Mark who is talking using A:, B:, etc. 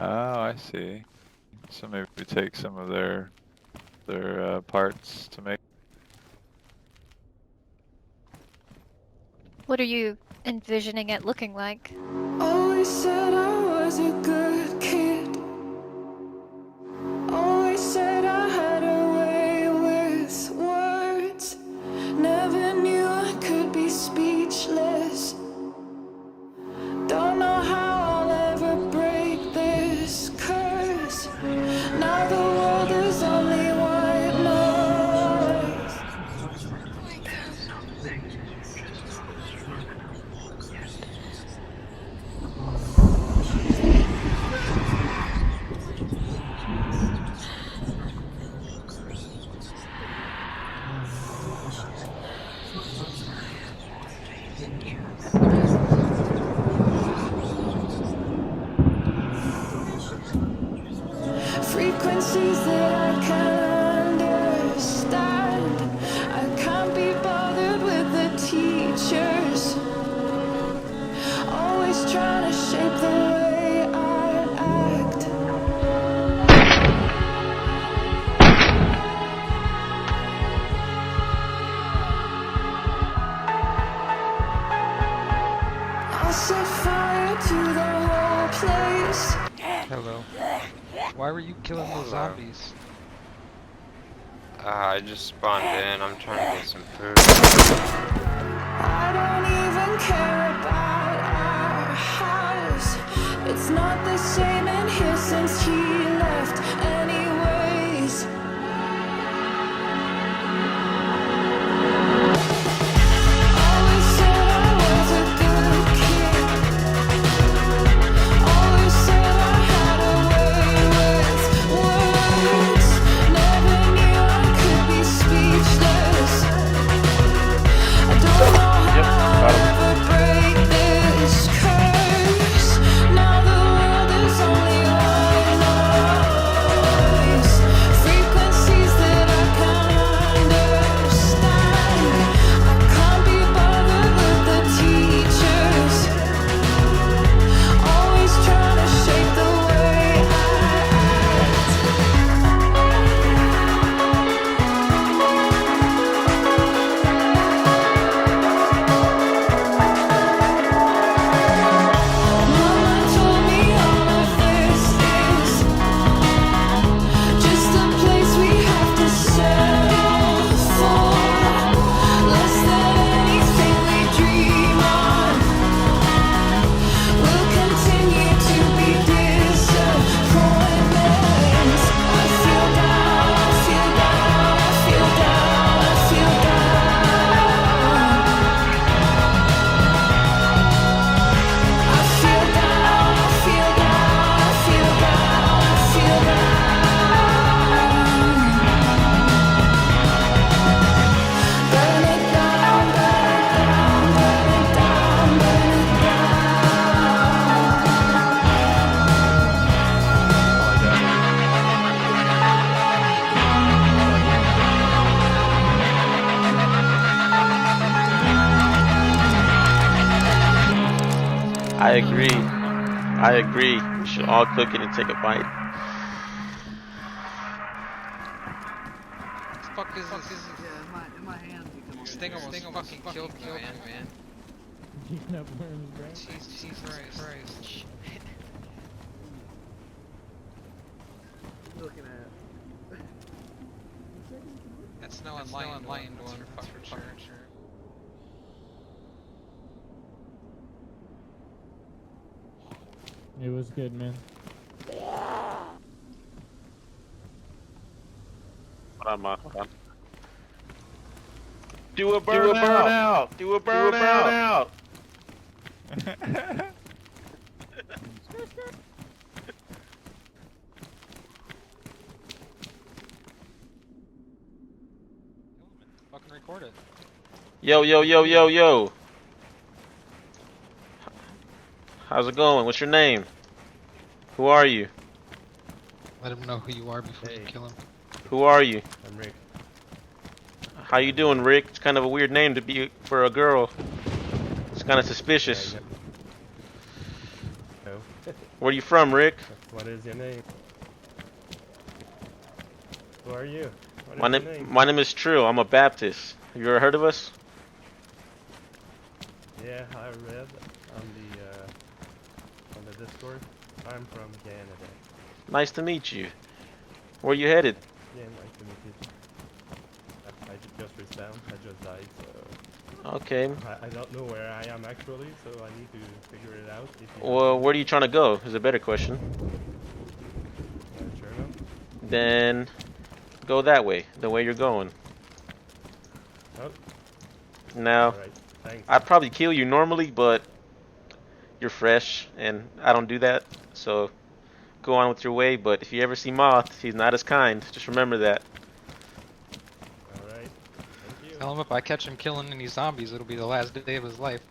A: Oh, I see. So maybe we take some of their parts to make.
B: What are you envisioning it looking like?
C: Always said I was a good kid. Always said I had a way with words. Never knew I could be speechless. Don't know how I'll ever break this curse. Now the world is only white noise. Frequencies that I can't understand. I can't be bothered with the teachers. Always trying to shape the way I act. I'll set fire to the whole place.
D: Hello. Why were you killing those zombies?
E: I just spawned in. I'm trying to get some food.
C: I don't even care about our house. It's not the same in here since he left anyways. Always said I was a good kid. Always said I had a way with words. Never knew I could be speechless. I don't know how I'll ever break this curse. Now the world is only white noise. Frequencies that I can't understand. I can't be bothered with the teachers. Always trying to shape the way I act. Mama told me all of this is just a place we have to settle for. Less than anything we dream on. We'll continue to be disappointments. I feel down, I feel down, I feel down, I feel down. I feel down, I feel down, I feel down, I feel down. Burn it down, burn it down, burn it down, burn it
F: I agree. I agree. We should all cook it and take a bite.
D: What the fuck is this?
G: In my hand because
D: Sting almost fucking killed me, man. Jesus Christ.
G: looking at.
D: That's no enlightened one, fuck for sure.
H: It was good, man.
F: Hold on. Do a burnout! Do a burnout!
D: Fucking record it.
F: Yo. How's it going? What's your name? Who are you?
D: Let him know who you are before you kill him.
F: Who are you?
I: I'm Rick.
F: How you doing, Rick? It's kind of a weird name to be for a girl. It's kind of suspicious.
I: No.
F: Where you from, Rick?
H: What is your name? Who are you? What is
F: My
H: your
F: name,
H: name?
F: my name is Trill. I'm a Baptist. Have you ever heard of us?
H: Yeah, I read on the Discord. I'm from Canada.
F: Nice to meet you. Where you headed?
H: Yeah, nice to meet you. I just respawned. I just died, so
F: Okay.
H: I don't know where I am actually. So I need to figure it out. If you
F: Well, where are you trying to go? Is a better question.
H: sure enough.
F: Then go that way. The way you're going.
H: Oh,
F: Now,
H: alright. Thanks.
F: I'd probably kill you normally, but you're fresh, and I don't do that. So go on with your way. But if you ever see Moth, he's not as kind. Just remember that.
H: Alright. Thank you.
D: Tell him if I catch him killing any zombies, it'll be the last day of his life.